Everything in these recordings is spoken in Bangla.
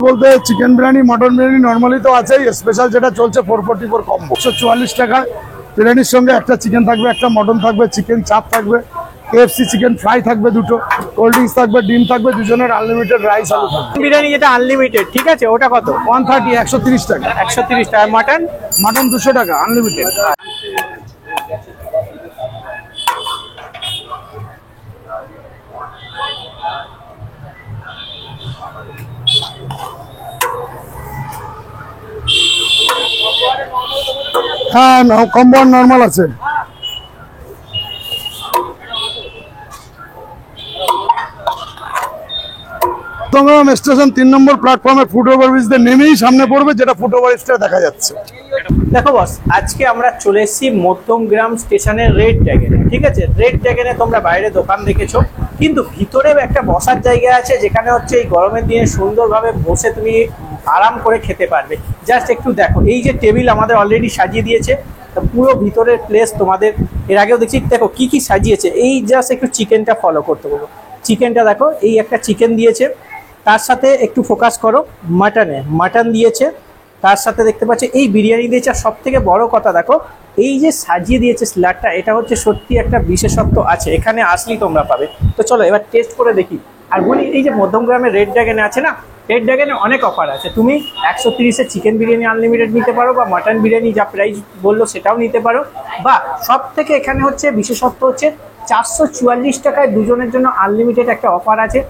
বলতে chicken biryani, mutton biryani normally তো আছেই, স্পেশাল যেটা চলছে 444 কম্বো 144 টাকায়। বিরিয়ানির সঙ্গে একটা চিকেন থাকবে, একটা মটন থাকবে, চিকেন চাপ থাকবে, কেএফসি চিকেন ফ্রাই থাকবে দুটো, কোল্ড ড্রিঙ্কস থাকবে, ডিম থাকবে, দুজনের আনলিমিটেড রাইস আলু থাকবে। বিরিয়ানি যেটা আনলিমিটেড, ঠিক আছে, ওটা কত? 130, 130 টাকা। 130 টাকা। মাটন? মাটন 200 টাকা আনলিমিটেড। হ্যাঁ, কম্বো নর্মাল আছে। স্টেশন 3 নম্বর প্ল্যাটফর্মে ফুট ওভার ব্রিজ দিয়ে নেমেই সামনে পড়বে, যেটা ফুট ওভার ব্রিজটা দেখা যাচ্ছে। দেখো বস, আজকে আমরা চলে এসেছি মধ্যমগ্রাম স্টেশনের রেড ড্রাগনে। ঠিক আছে, রেড ড্রাগনে তোমরা বাইরে দোকান দেখেছো, কিন্তু ভিতরে একটা বসার জায়গা আছে, যেখানে হচ্ছে এই গরমের দিনে সুন্দরভাবে বসে তুমি আরাম করে খেতে পারবে। জাস্ট একটু দেখো, এই যে টেবিল আমাদের অলরেডি সাজিয়ে দিয়েছে, পুরো ভিতরের প্লেস তোমাদের এর আগেও দেখছি। দেখো কি কি সাজিয়েছে, এই জাস্ট একটু চিকেনটা ফলো করতে বলবো। চিকেনটা দেখো, এই একটা চিকেন দিয়েছে, তার সাথে একটু ফোকাস করো মাটন দিয়েছে, তার সাথে দেখতে পাচ্ছি এই বিরিয়ানি দিয়েছে। আর সব থেকে বড় কথা দেখো, এই যে সাজিয়ে দিয়েছে স্ল্যাটটা, এটা হচ্ছে সত্যি একটা বিশেষত্ব আছে, এখানে আসলেই তোমরা পাবে। তো চলো এবার টেস্ট করে দেখি। আর বলি, এই যে মধ্যমগ্রামের রেড ড্রাগনে আছে না, রেড ড্রাগনে অনেক অফার আছে। তুমি 130-এ চিকেন বিরিয়ানি আনলিমিটেড নিতে পারো, বা মাটন বিরিয়ানি যা প্রাইস বললো সেটাও নিতে পারো, বা সব থেকে এখানে হচ্ছে বিশেষত্ব হচ্ছে 444 টাকায় দুজনের জন্য আনলিমিটেড একটা অফার আছে,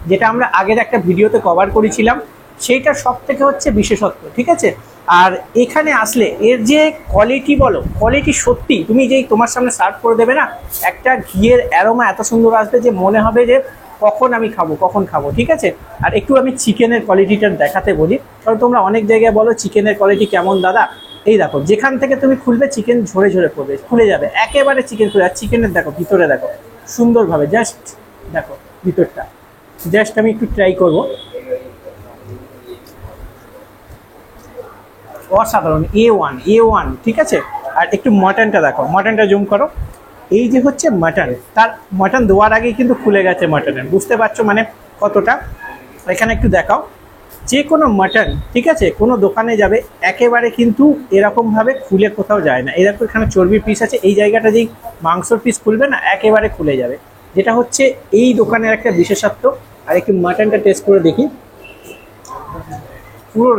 যেটা আমরা আগের একটা ভিডিওতে কভার করেছিলাম। সেইটা সব থেকে হচ্ছে বিশেষত্ব, ঠিক আছে। আর এখানে আসলে এর যে কোয়ালিটি বলো, কোয়ালিটি সত্যি, তুমি যেই তোমার সামনে সার্ভ করে দেবে না, একটা ঘিয়ের অ্যারোমা এত সুন্দর আসবে যে মনে হবে যে কখন আমি খাবো, কখন খাবো, ঠিক আছে। আর একটু আমি চিকেনের কোয়ালিটিটা দেখাতে বলি, কারণ তোমরা অনেক জায়গায় বলো চিকেনের কোয়ালিটি কেমন দাদা। এই দেখো, যেখান থেকে তুমি খুলবে চিকেন ঝরে ঝরে পড়বে, খুলে যাবে একেবারে চিকেন খুলে। আর চিকেনের দেখো ভিতরে দেখো সুন্দরভাবে, জাস্ট দেখো ভিতরটা, জাস্ট আমি একটু ট্রাই করবো। অসাধারণ, A1, ঠিক আছে। আর একটু মাটনটা দেখো, মাটনটা জুম করো। এই যে হচ্ছে মাটন, তার মাটন দেওয়ার আগেই কিন্তু খুলে গেছে মাটনের, বুঝতে পারছো মানে কতটা। এখানে একটু দেখাও, যে কোনো মাটন, ঠিক আছে, কোনো দোকানে যাবে একেবারে কিন্তু এরকমভাবে খুলে কোথাও যায় না। এরকম এখানে চর্বির পিস আছে, এই জায়গাটা যেই মাংসর পিস খুলবে না, একেবারে খুলে যাবে, যেটা হচ্ছে এই দোকানের একটা বিশেষত্ব। আর একটু মাটনটা টেস্ট করে দেখি। পুরো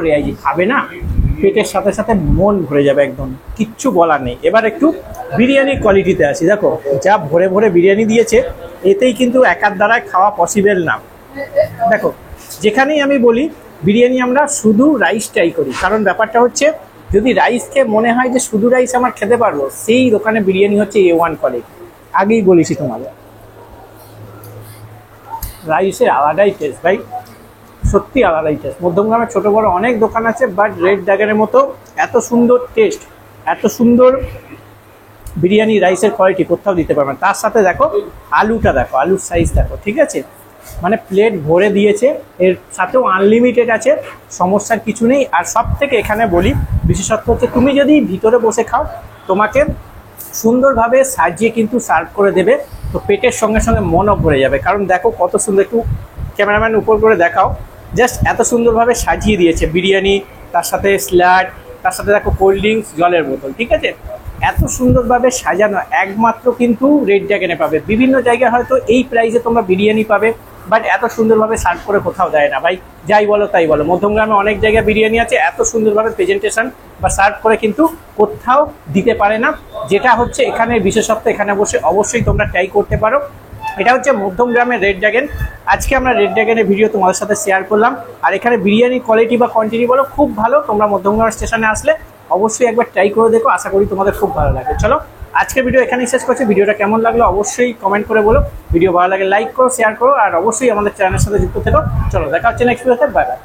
রেয়াজি, খাবে না পেটের সাথে সাথে মন ভরে যাবে, একদম কিচ্ছু বলার নেই। এবার একটু বিরিয়ানির কোয়ালিটিতে আসি। দেখো যা ভরে ভরে বিরিয়ানি দিয়েছে, এতেই কিন্তু একার দ্বারায় খাওয়া পসিবল না। দেখো, যেখানেই আমি বলি বিরিয়ানি আমরা শুধু রাইসটাই করি, কারণ ব্যাপারটা হচ্ছে যদি রাইস খেয়ে মনে হয় যে শুধু রাইস আমার খেতে পারবো, সেই দোকানে বিরিয়ানি হচ্ছে A1 কোয়ালিটি। আগেই বলেছি তোমাদের, রাইসের আলাদাই টেস্ট ভাই, সত্যি আলাদাই টেস্ট। মধ্যমগ্রামে ছোটো বড়ো অনেক দোকান আছে, বাট রেড ড্রাগনের মতো এত সুন্দর টেস্ট, এত সুন্দর বিরিয়ানি রাইসের কোয়ালিটি কোথাও দিতে পারবে না। তার সাথে দেখো আলুটা, দেখো আলুর সাইজ দেখো, ঠিক আছে, মানে প্লেট ভরে দিয়েছে, এর সাথেও আনলিমিটেড আছে, সমস্যার কিছু নেই। আর সব থেকে এখানে বলি বিশেষত্ব হচ্ছে, তুমি যদি ভিতরে বসে খাও, তোমাকে সুন্দরভাবে সাজিয়ে কিন্তু সার্ভ করে দেবে, তো পেটের সঙ্গে সঙ্গে মনও ভরে যাবে। কারণ দেখো কত সুন্দর, একটু ক্যামেরাম্যান উপর করে দেখাও, জাস্ট এত সুন্দরভাবে সাজিয়ে দিয়েছে বিরিয়ানি, তার সাথে স্যালাড, তার সাথে দেখো কোল্ড ড্রিঙ্কস, জলের বোতল, ঠিক আছে। এত সুন্দরভাবে সাজানো একমাত্র কিন্তু রেড ড্রাগনে পাবে। বিভিন্ন জায়গায় হয়তো এই প্রাইসে তোমরা বিরিয়ানি পাবে, বাট এত সুন্দরভাবে সার্ভ করে কোথাও দেয় না ভাই, যাই বলো তাই বলো। মধ্যমগ্রামে অনেক জায়গায় বিরিয়ানি আছে, এত সুন্দরভাবে প্রেজেন্টেশন বা সার্ভ করে কিন্তু কোথাও দিতে পারে না, যেটা হচ্ছে এখানে বিশেষত্ব। এখানে বসে অবশ্যই তোমরা ট্রাই করতে পারো। এটা হচ্ছে মধ্যমগ্রামের রেড ড্রাগন। আজকে আমরা রেড ড্রাগনের ভিডিও তোমাদের সাথে শেয়ার করলাম। আর এখানে বিরিয়ানি কোয়ালিটি বা কোয়ান্টিটি বলো খুব ভালো। তোমরা মধ্যমগ্রাম স্টেশনে আসলে অবশ্যই একবার ট্রাই করে দেখো, আশা করি তোমাদের খুব ভালো লাগবে। চলো আজকের ভিডিও এখানেই শেষ করছি। ভিডিওটা কেমন লাগলো অবশ্যই কমেন্ট করে বলো। ভিডিও ভালো লাগে লাইক করো, শেয়ার করো, আর অবশ্যই আমাদের চ্যানেলের সাথে যুক্ত থেকো। চলো দেখা হচ্ছে নেক্সট ভিডিওতে, বাই বাই।